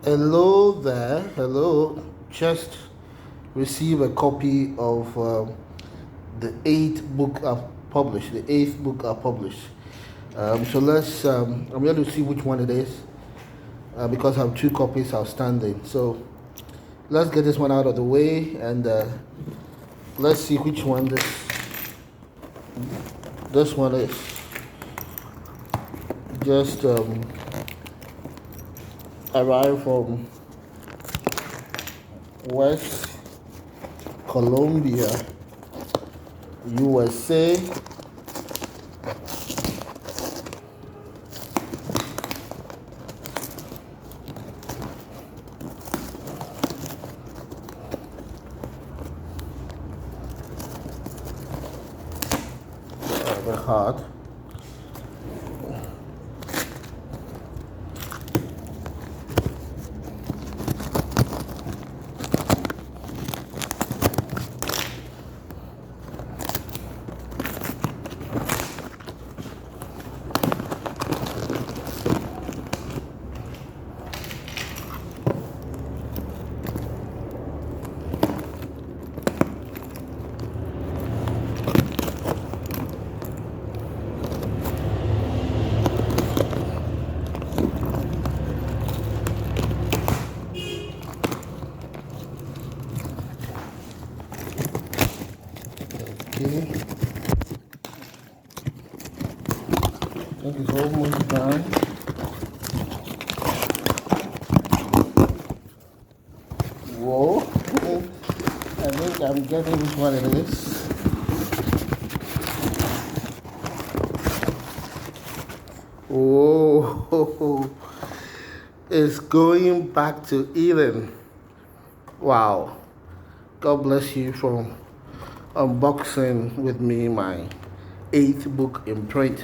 Hello there. Hello. Just receive a copy of the eighth book I've published. The eighth book I published. So let's. I'm going to see which one it is because I have two copies outstanding. So let's get this one out of the way and let's see which one this one is. Just arrived from West Colombia, USA. Very hard. Okay. I think it's almost done. Whoa. I think I'm getting which one it is. Whoa. It's going back to Eden. Wow. God bless you for unboxing with me my eighth book in print.